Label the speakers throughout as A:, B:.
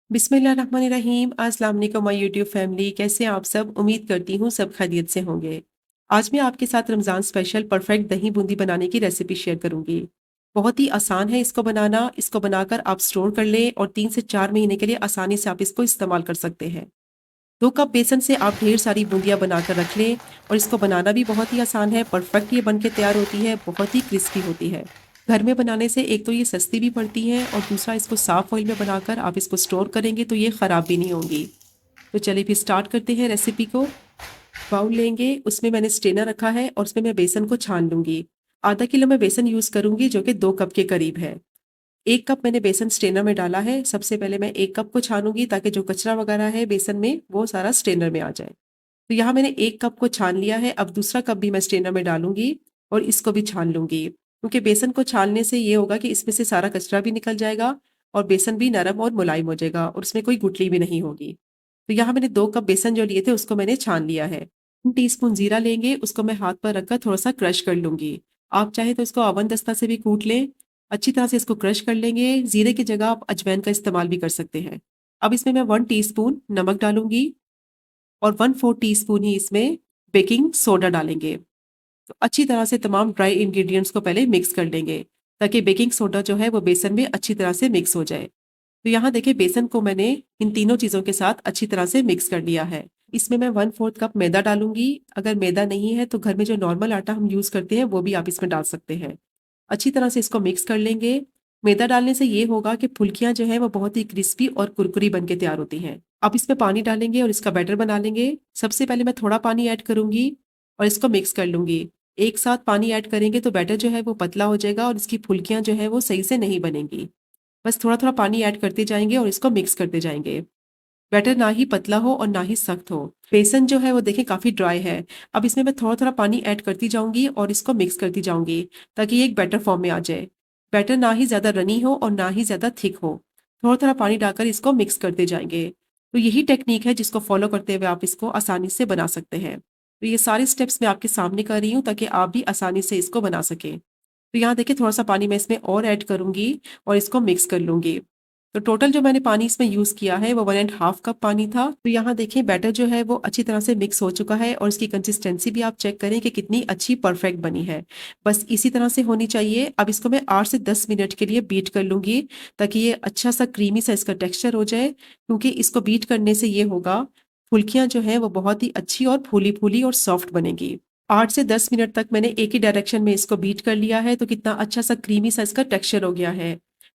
A: बिस्मिल्लाहिर्रहमानिर्रहीम। अस्सलाम वालेकुम माय यूट्यूब फैमिली, कैसे हैं आप सब? उम्मीद करती हूँ सब खैरियत से होंगे। आज मैं आपके साथ रमज़ान स्पेशल परफेक्ट दही बूंदी बनाने की रेसिपी शेयर करूंगी। बहुत ही आसान है इसको बनाना। इसको बनाकर आप स्टोर कर लें और 3 से 4 महीने के लिए आसानी से आप इसको इस्तेमाल कर सकते हैं। 2 कप बेसन से आप ढेर सारी बूंदियां बनाकर रख लें और इसको बनाना भी बहुत ही आसान है। परफेक्ट ये बन के तैयार होती है, बहुत ही क्रिस्पी होती है। घर में बनाने से एक तो ये सस्ती भी पड़ती है और दूसरा इसको साफ ऑयल में बनाकर आप इसको स्टोर करेंगे तो ये ख़राब भी नहीं होंगी। तो चलिए फिर स्टार्ट करते हैं रेसिपी को। बाउल लेंगे, उसमें मैंने स्ट्रेनर रखा है और उसमें मैं बेसन को छान लूंगी। आधा किलो मैं बेसन यूज़ करूंगी जो कि 2 कप के करीब है। 1 कप मैंने बेसन स्ट्रेनर में डाला है। सबसे पहले मैं 1 कप को छानूंगी ताकि जो कचरा वगैरह है बेसन में वो सारा स्ट्रेनर में आ जाए। तो यहाँ मैंने 1 कप को छान लिया है। अब दूसरा कप भी मैं स्ट्रेनर में डालूंगी और इसको भी छान लूंगी, क्योंकि बेसन को छानने से ये होगा कि इसमें से सारा कचरा भी निकल जाएगा और बेसन भी नरम और मुलायम हो जाएगा और उसमें कोई गुठली भी नहीं होगी। तो यहाँ मैंने 2 कप बेसन जो लिए थे उसको मैंने छान लिया है। 2 टीस्पून जीरा लेंगे, उसको मैं हाथ पर रखकर थोड़ा सा क्रश कर लूंगी। आप चाहे तो इसको अवन दस्ता से भी कूट लें। अच्छी तरह से इसको क्रश कर लेंगे। जीरे की जगह आप अजवाइन का इस्तेमाल भी कर सकते हैं। अब इसमें मैं 1 टीस्पून नमक डालूंगी और 1/4 टीस्पून ही इसमें बेकिंग सोडा डालेंगे। तो अच्छी तरह से तमाम ड्राई इंग्रेडिएंट्स को पहले मिक्स कर लेंगे ताकि बेकिंग सोडा जो है वो बेसन में अच्छी तरह से मिक्स हो जाए। तो यहाँ देखिए बेसन को मैंने इन तीनों चीज़ों के साथ अच्छी तरह से मिक्स कर लिया है। इसमें मैं 1/4 कप मैदा डालूंगी। अगर मैदा नहीं है तो घर में जो नॉर्मल आटा हम यूज़ करते हैं वो भी आप इसमें डाल सकते हैं। अच्छी तरह से इसको मिक्स कर लेंगे। मैदा डालने से ये होगा कि फुल्कियां जो है वो बहुत ही क्रिस्पी और कुरकुरी बन के तैयार होती हैं। अब इसमें पानी डालेंगे और इसका बैटर बना लेंगे। सबसे पहले मैं थोड़ा पानी ऐड करूंगी और इसको मिक्स कर लूंगी। एक साथ पानी ऐड करेंगे तो बैटर जो है वो पतला हो जाएगा और इसकी फुल्कियां जो है वो सही से नहीं बनेंगी। बस थोड़ा थोड़ा पानी ऐड करते जाएंगे और इसको मिक्स करते जाएंगे। बैटर ना ही पतला हो और ना ही सख्त हो। बेसन जो है वो देखें काफी ड्राई है। अब इसमें मैं थोड़ा थोड़ा पानी ऐड करती जाऊंगी और इसको मिक्स करती जाऊंगी ताकि ये एक बैटर फॉर्म में आ जाए। बैटर ना ही ज्यादा रनी हो और ना ही ज्यादा थिक हो। थोड़ा थोड़ा पानी डालकर इसको मिक्स करते जाएंगे। तो यही टेक्निक है जिसको फॉलो करते हुए आप इसको आसानी से बना सकते हैं। तो ये सारे स्टेप्स मैं आपके सामने कर रही हूँ ताकि आप भी आसानी से इसको बना सकें। तो यहाँ देखिए थोड़ा सा पानी मैं इसमें और ऐड करूंगी और इसको मिक्स कर लूंगी। तो टोटल जो मैंने पानी इसमें यूज किया है वो 1.5 कप पानी था। तो यहाँ देखिए बैटर जो है वो अच्छी तरह से मिक्स हो चुका है और इसकी कंसिस्टेंसी भी आप चेक करें कि कितनी अच्छी परफेक्ट बनी है। बस इसी तरह से होनी चाहिए। अब इसको मैं 8 से 10 मिनट के लिए बीट कर लूंगी ताकि ये अच्छा सा क्रीमी सा इसका टेक्सचर हो जाए, क्योंकि इसको बीट करने से ये होगा फुल्कियां जो है वो बहुत ही अच्छी और फूली फूली और सॉफ्ट बनेगी। 8 से 10 मिनट तक मैंने एक ही डायरेक्शन में इसको बीट कर लिया है तो कितना अच्छा सा क्रीमी सा इसका टेक्सचर हो गया है।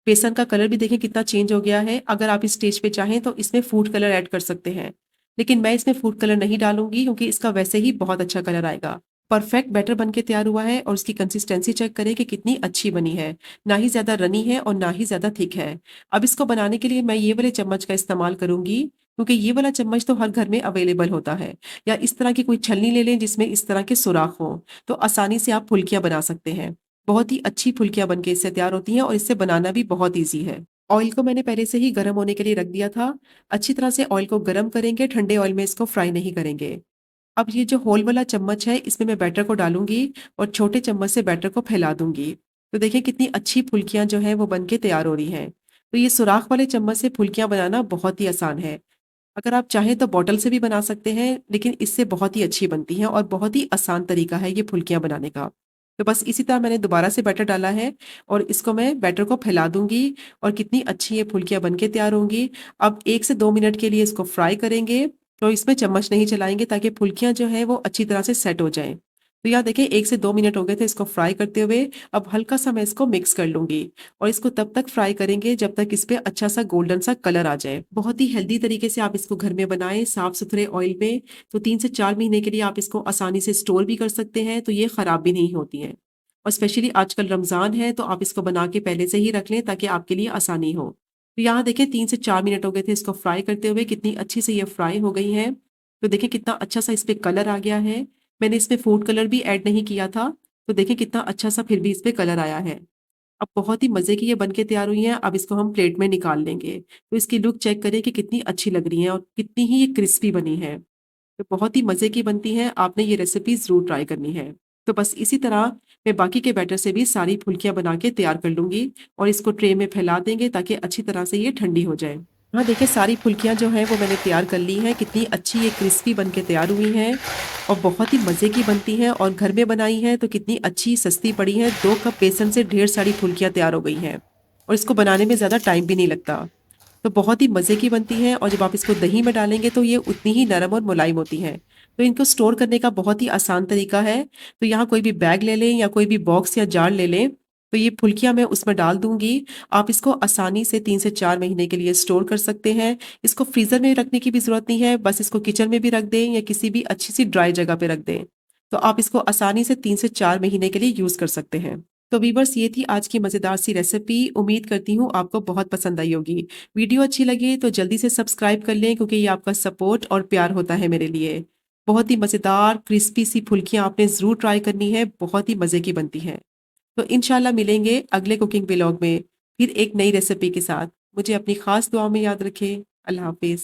A: बेसन का कलर भी देखें कितना चेंज हो गया है। अगर आप इस स्टेज पे चाहें तो इसमें फूड कलर ऐड कर सकते हैं, लेकिन मैं इसमें फूड कलर नहीं डालूंगी क्योंकि इसका वैसे ही बहुत अच्छा कलर आएगा। परफेक्ट बैटर बन के तैयार हुआ है और उसकी कंसिस्टेंसी चेक करें कि कितनी अच्छी बनी है। ना ही ज्यादा रनी है और ना ही ज्यादा थिक है। अब इसको बनाने के लिए मैं ये वाले चम्मच का इस्तेमाल करूंगी, क्योंकि ये वाला चम्मच तो हर घर में अवेलेबल होता है। या इस तरह की कोई छलनी ले लें जिसमें इस तरह के सुराख हों, तो आसानी से आप फुल्कियां बना सकते हैं। बहुत ही अच्छी फुल्कियां बनके इससे तैयार होती हैं और इससे बनाना भी बहुत ईजी है। ऑयल को मैंने पहले से ही गर्म होने के लिए रख दिया था। अच्छी तरह से ऑयल को गर्म करेंगे, ठंडे ऑयल में इसको फ्राई नहीं करेंगे। अब ये जो होल वाला चम्मच है इसमें मैं बैटर को डालूंगी और छोटे चम्मच से बैटर को फैला दूंगी। तो देखिए कितनी अच्छी फुल्कियां जो है वो बनके तैयार हो रही हैं। तो ये सुराख वाले चम्मच से फुल्कियां बनाना बहुत ही आसान है। अगर आप चाहें तो बॉटल से भी बना सकते हैं, लेकिन इससे बहुत ही अच्छी बनती हैं और बहुत ही आसान तरीका है ये फुल्कियां बनाने का। तो बस इसी तरह मैंने दोबारा से बैटर डाला है और इसको मैं बैटर को फैला दूंगी और कितनी अच्छी ये फुल्कियां बनके तैयार होंगी। अब 1 से 2 मिनट के लिए इसको फ्राई करेंगे। तो इसमें चम्मच नहीं चलाएंगे ताकि फुल्कियां जो है वो अच्छी तरह से सेट हो जाएं। तो यहाँ देखिए 1 से 2 मिनट हो गए थे इसको फ्राई करते हुए। अब हल्का सा मैं इसको मिक्स कर लूंगी और इसको तब तक फ्राई करेंगे जब तक इस पे अच्छा सा गोल्डन सा कलर आ जाए। बहुत ही हेल्दी तरीके से आप इसको घर में बनाएं, साफ सुथरे ऑयल में। तो 3 से 4 महीने के लिए आप इसको आसानी से स्टोर भी कर सकते हैं, तो ये खराब भी नहीं होती हैं। और स्पेशली आजकल रमजान है तो आप इसको बना के पहले से ही रख लें ताकि आपके लिए आसानी हो। तो यहाँ देखिए 3 से 4 मिनट हो गए थे इसको फ्राई करते हुए, कितनी अच्छी से ये फ्राई हो गई है। तो देखिए कितना अच्छा सा इस पे कलर आ गया है। मैंने इसमें फूड कलर भी ऐड नहीं किया था। तो देखिए कितना अच्छा सा फिर भी इस पे कलर आया है। अब बहुत ही मजे की ये बनके तैयार हुई हैं। अब इसको हम प्लेट में निकाल लेंगे। तो इसकी लुक चेक करें कि कितनी अच्छी लग रही है और कितनी ही ये क्रिस्पी बनी है। तो बहुत ही मजे की बनती है, आपने ये रेसिपी जरूर ट्राई करनी है। तो बस इसी तरह मैं बाकी के बैटर से भी सारी फुल्कियां बना के तैयार कर लूंगी और इसको ट्रे में फैला देंगे ताकि अच्छी तरह से ये ठंडी हो जाए। हाँ, देखिए सारी फुल्कियाँ जो हैं वो मैंने तैयार कर ली हैं। कितनी अच्छी ये क्रिस्पी बन के तैयार हुई हैं और बहुत ही मज़े की बनती हैं और घर में बनाई हैं तो कितनी अच्छी सस्ती पड़ी हैं। 2 कप बेसन से ढेर सारी फुल्कियाँ तैयार हो गई हैं और इसको बनाने में ज़्यादा टाइम भी नहीं लगता। तो बहुत ही मज़े की बनती हैं और जब आप इसको दही में डालेंगे तो ये उतनी ही नरम और मुलायम होती हैं। तो इनको स्टोर करने का बहुत ही आसान तरीका है। तो यहाँ कोई भी बैग ले लें या कोई भी बॉक्स या जार ले लें, तो ये फुल्कियाँ मैं उसमें डाल दूँगी। आप इसको आसानी से 3 से 4 महीने के लिए स्टोर कर सकते हैं। इसको फ्रीज़र में रखने की भी ज़रूरत नहीं है, बस इसको किचन में भी रख दें या किसी भी अच्छी-सी ड्राई जगह पे रख दें। तो आप इसको आसानी से 3 से 4 महीने के लिए यूज़ कर सकते हैं। तो वीवर्स ये थी आज की मज़ेदार सी रेसिपी। उम्मीद करती हूँ आपको बहुत पसंद आई होगी। वीडियो अच्छी लगे तो जल्दी से सब्सक्राइब कर लें क्योंकि ये आपका सपोर्ट और प्यार होता है मेरे लिए। बहुत ही मज़ेदार क्रिस्पी सी फुल्कियाँ आपने ज़रूर ट्राई करनी है, बहुत ही मज़े की बनती हैं। तो इंशाल्लाह मिलेंगे अगले कुकिंग व्लॉग में, फिर एक नई रेसिपी के साथ। मुझे अपनी ख़ास दुआओं में याद रखें। अल्लाह हाफ़िज़।